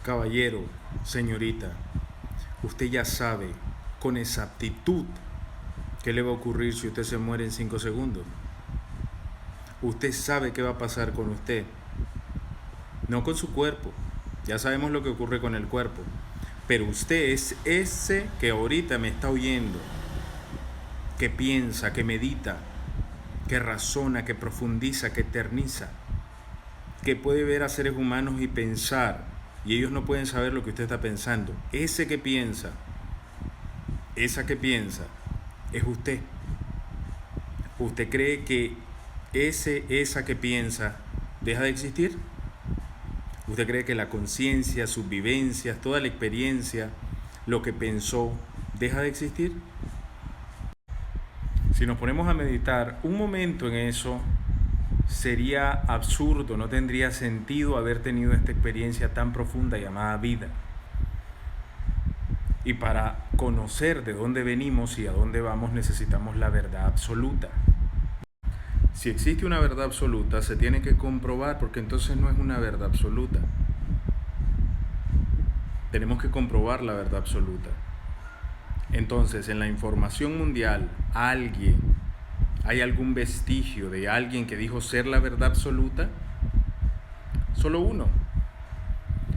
Caballero, señorita, usted ya sabe con exactitud qué le va a ocurrir si usted se muere en 5 segundos. Usted sabe qué va a pasar con usted, no con su cuerpo. Ya sabemos lo que ocurre con el cuerpo. Pero usted es ese que ahorita me está oyendo, que piensa, que medita, que razona, que profundiza, que eterniza, que puede ver a seres humanos y pensar, y ellos no pueden saber lo que usted está pensando. Ese que piensa, esa que piensa, es usted. ¿Usted cree que esa que piensa deja de existir? ¿Usted cree que la conciencia, sus vivencias, toda la experiencia, lo que pensó, deja de existir? Si nos ponemos a meditar un momento en eso, sería absurdo, no tendría sentido haber tenido esta experiencia tan profunda llamada vida. Y para conocer de dónde venimos y a dónde vamos necesitamos la verdad absoluta. Si existe una verdad absoluta, se tiene que comprobar, porque entonces no es una verdad absoluta. Tenemos que comprobar la verdad absoluta. Entonces, en la información mundial, ¿hay algún vestigio de alguien que dijo ser la verdad absoluta? Solo uno,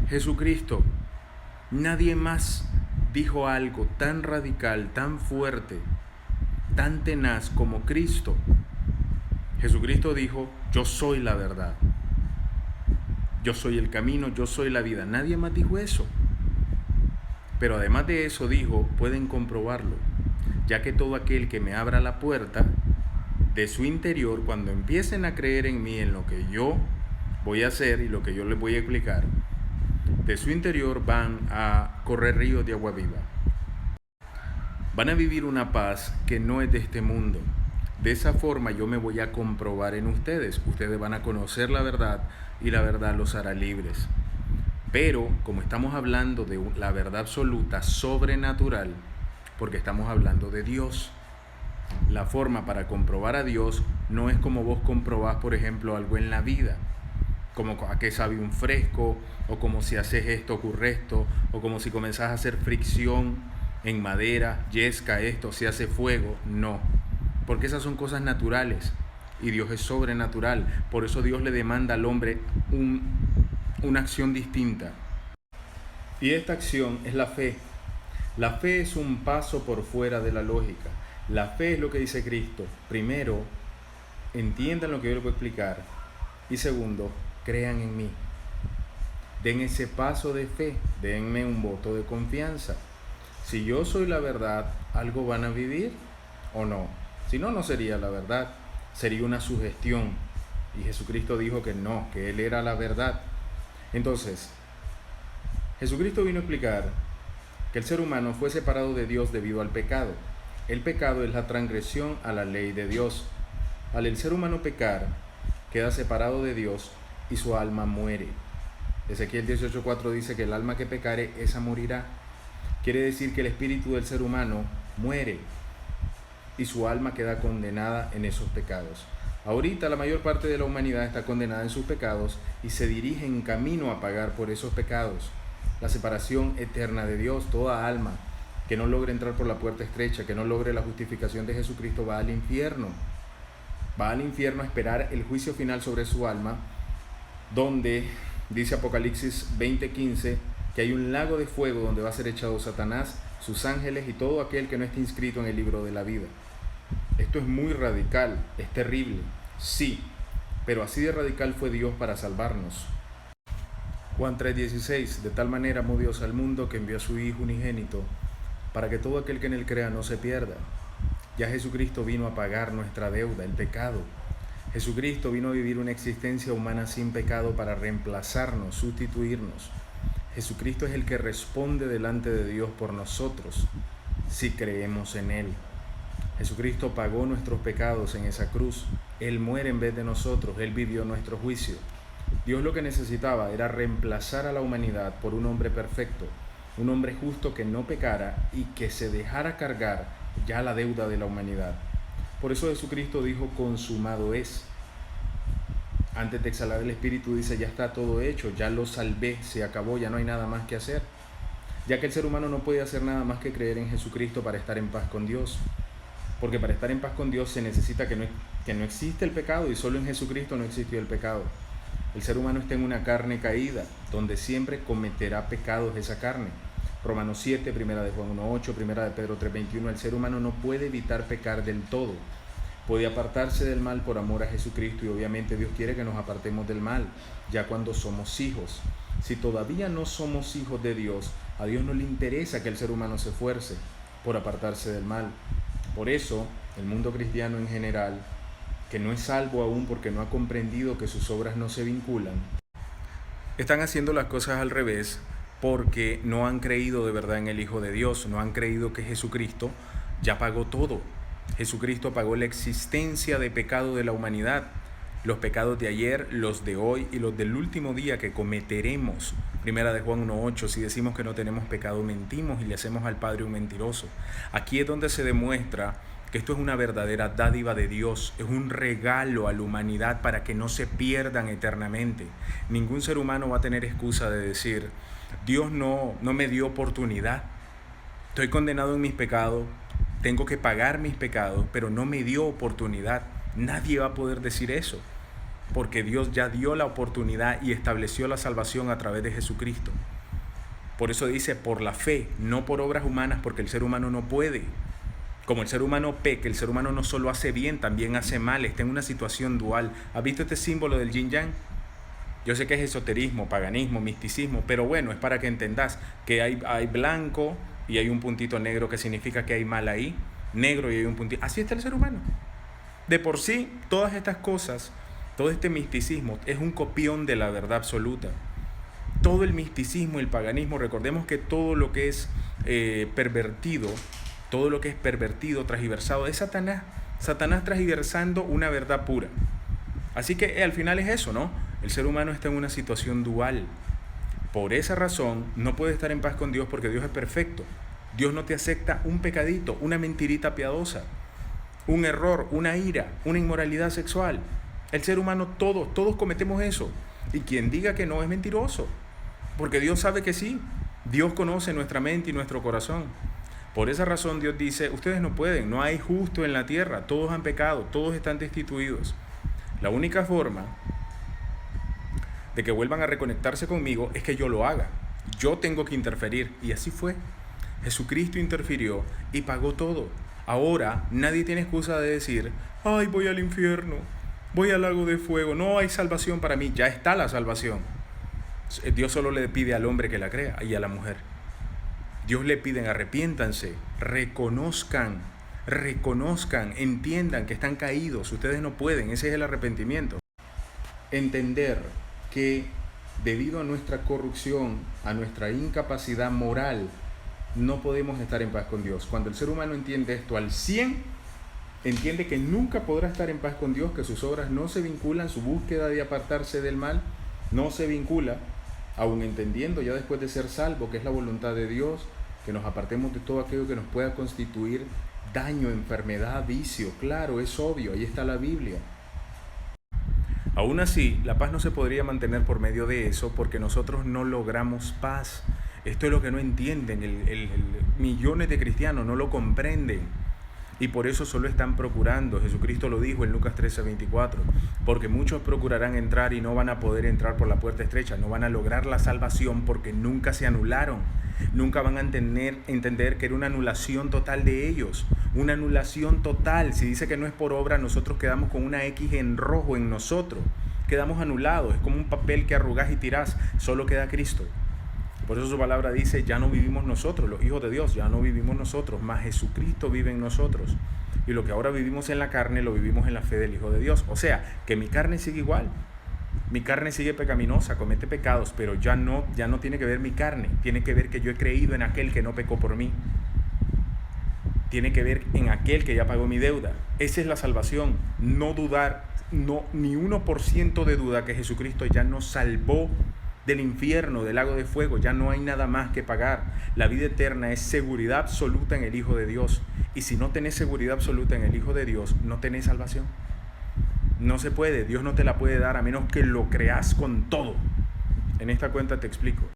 Jesucristo. Nadie más dijo algo tan radical, tan fuerte, tan tenaz como Cristo. Jesucristo dijo, yo soy la verdad, yo soy el camino, yo soy la vida. Nadie más dijo eso. Pero además de eso dijo, pueden comprobarlo, ya que todo aquel que me abra la puerta de su interior, cuando empiecen a creer en mí, en lo que yo voy a hacer y lo que yo les voy a explicar, de su interior van a correr ríos de agua viva. Van a vivir una paz que no es de este mundo. De esa forma yo me voy a comprobar en ustedes. Ustedes van a conocer la verdad y la verdad los hará libres. Pero como estamos hablando de la verdad absoluta, sobrenatural, porque estamos hablando de Dios, la forma para comprobar a Dios no es como vos comprobás, por ejemplo, algo en la vida, como a qué sabe un fresco, o como si haces esto ocurre esto, o como si comenzás a hacer fricción en madera, yesca esto, si hace fuego. No, porque esas son cosas naturales y Dios es sobrenatural. Por eso Dios le demanda al hombre una acción distinta. Y esta acción es la fe. La fe es un paso por fuera de la lógica. La fe es lo que dice Cristo. Primero, entiendan lo que yo les voy a explicar. Y segundo, crean en mí. Den ese paso de fe. Denme un voto de confianza. Si yo soy la verdad, ¿algo van a vivir o no? Si no, no sería la verdad. Sería una sugestión. Y Jesucristo dijo que no, que Él era la verdad. Entonces, Jesucristo vino a explicar que el ser humano fue separado de Dios debido al pecado. El pecado es la transgresión a la ley de Dios. Al el ser humano pecar, queda separado de Dios y su alma muere. Ezequiel 18:4 dice que el alma que pecare, esa morirá. Quiere decir que el espíritu del ser humano muere y su alma queda condenada en esos pecados. Ahorita la mayor parte de la humanidad está condenada en sus pecados y se dirige en camino a pagar por esos pecados. La separación eterna de Dios. Toda alma que no logre entrar por la puerta estrecha, que no logre la justificación de Jesucristo, va al infierno. Va al infierno a esperar el juicio final sobre su alma, donde dice Apocalipsis 20:15 que hay un lago de fuego donde va a ser echado Satanás, sus ángeles y todo aquel que no esté inscrito en el libro de la vida. Esto es muy radical, es terrible, sí, pero así de radical fue Dios para salvarnos. Juan 3:16, de tal manera amó Dios al mundo que envió a su Hijo unigénito, para que todo aquel que en él crea no se pierda. Ya Jesucristo vino a pagar nuestra deuda, el pecado. Jesucristo vino a vivir una existencia humana sin pecado para reemplazarnos, sustituirnos. Jesucristo es el que responde delante de Dios por nosotros, si creemos en Él. Jesucristo pagó nuestros pecados en esa cruz. Él muere en vez de nosotros. Él vivió nuestro juicio. Dios lo que necesitaba era reemplazar a la humanidad por un hombre perfecto, un hombre justo que no pecara y que se dejara cargar ya la deuda de la humanidad. Por eso Jesucristo dijo, consumado es. Antes de exhalar el espíritu dice, ya está todo hecho, ya lo salvé, se acabó, ya no hay nada más que hacer. Ya que el ser humano no puede hacer nada más que creer en Jesucristo para estar en paz con Dios. Porque para estar en paz con Dios se necesita que no existe el pecado, y solo en Jesucristo no existió el pecado. El ser humano está en una carne caída, donde siempre cometerá pecados esa carne. Romanos 7, primera de Juan 1:8, primera de Pedro 3:21, el ser humano no puede evitar pecar del todo. Puede apartarse del mal por amor a Jesucristo, y obviamente Dios quiere que nos apartemos del mal, ya cuando somos hijos. Si todavía no somos hijos de Dios, a Dios no le interesa que el ser humano se esfuerce por apartarse del mal. Por eso, el mundo cristiano en general, que no es salvo aún porque no ha comprendido que sus obras no se vinculan, están haciendo las cosas al revés porque no han creído de verdad en el Hijo de Dios, no han creído que Jesucristo ya pagó todo. Jesucristo pagó la existencia de pecado de la humanidad, los pecados de ayer, los de hoy y los del último día que cometeremos. Primera de Juan 1:8, si decimos que no tenemos pecado, mentimos y le hacemos al Padre un mentiroso. Aquí es donde se demuestra que esto es una verdadera dádiva de Dios, es un regalo a la humanidad para que no se pierdan eternamente. Ningún ser humano va a tener excusa de decir, Dios no me dio oportunidad, estoy condenado en mis pecados, tengo que pagar mis pecados, pero no me dio oportunidad. Nadie va a poder decir eso, porque Dios ya dio la oportunidad y estableció la salvación a través de Jesucristo. Por eso dice, por la fe, no por obras humanas, porque el ser humano no puede. Como el ser humano peca, el ser humano no solo hace bien, también hace mal, está en una situación dual. ¿Has visto este símbolo del yin yang? Yo sé que es esoterismo, paganismo, misticismo, pero bueno, es para que entendas que hay blanco y hay un puntito negro que significa que hay mal ahí, negro y hay un puntito. Así está el ser humano. De por sí, todas estas cosas, todo este misticismo es un copión de la verdad absoluta. Todo el misticismo, el paganismo, recordemos que todo lo que es pervertido, transgiversado, es Satanás. Satanás transgiversando una verdad pura. Así que al final es eso, ¿no? El ser humano está en una situación dual. Por esa razón no puede estar en paz con Dios porque Dios es perfecto. Dios no te acepta un pecadito, una mentirita piadosa, un error, una ira, una inmoralidad sexual. El ser humano, todos cometemos eso. Y quien diga que no es mentiroso, porque Dios sabe que sí. Dios conoce nuestra mente y nuestro corazón. Por esa razón Dios dice, ustedes no pueden, no hay justo en la tierra, todos han pecado, todos están destituidos. La única forma de que vuelvan a reconectarse conmigo es que yo lo haga. Yo tengo que interferir, y así fue. Jesucristo interfirió y pagó todo. Ahora nadie tiene excusa de decir, ay, voy al infierno, voy al lago de fuego, no hay salvación para mí. Ya está la salvación. Dios solo le pide al hombre que la crea y a la mujer. Dios le piden, arrepiéntanse, reconozcan, entiendan que están caídos, ustedes no pueden, ese es el arrepentimiento. Entender que debido a nuestra corrupción, a nuestra incapacidad moral, no podemos estar en paz con Dios. Cuando el ser humano entiende esto al 100, entiende que nunca podrá estar en paz con Dios, que sus obras no se vinculan, su búsqueda de apartarse del mal no se vincula, aún entendiendo ya después de ser salvo que es la voluntad de Dios, que nos apartemos de todo aquello que nos pueda constituir daño, enfermedad, vicio. Claro, es obvio, ahí está la Biblia. Aún así, la paz no se podría mantener por medio de eso porque nosotros no logramos paz. Esto es lo que no entienden, millones de cristianos no lo comprenden. Y por eso solo están procurando, Jesucristo lo dijo en Lucas 13:24, porque muchos procurarán entrar y no van a poder entrar por la puerta estrecha, no van a lograr la salvación porque nunca se anularon, nunca van a entender que era una anulación total de ellos, una anulación total. Si dice que no es por obra, nosotros quedamos con una X en rojo en nosotros, quedamos anulados, es como un papel que arrugás y tirás, solo queda Cristo. Por eso su palabra dice, ya no vivimos nosotros, los hijos de Dios, ya no vivimos nosotros, mas Jesucristo vive en nosotros. Y lo que ahora vivimos en la carne, lo vivimos en la fe del Hijo de Dios. O sea, que mi carne sigue igual, mi carne sigue pecaminosa, comete pecados, pero ya no tiene que ver mi carne, tiene que ver que yo he creído en aquel que no pecó por mí. Tiene que ver en aquel que ya pagó mi deuda. Esa es la salvación, no dudar, ni 1% de duda que Jesucristo ya nos salvó del infierno, del lago de fuego, ya no hay nada más que pagar. La vida eterna es seguridad absoluta en el Hijo de Dios. Y si no tenés seguridad absoluta en el Hijo de Dios, no tenés salvación. No se puede, Dios no te la puede dar a menos que lo creas con todo. En esta cuenta te explico.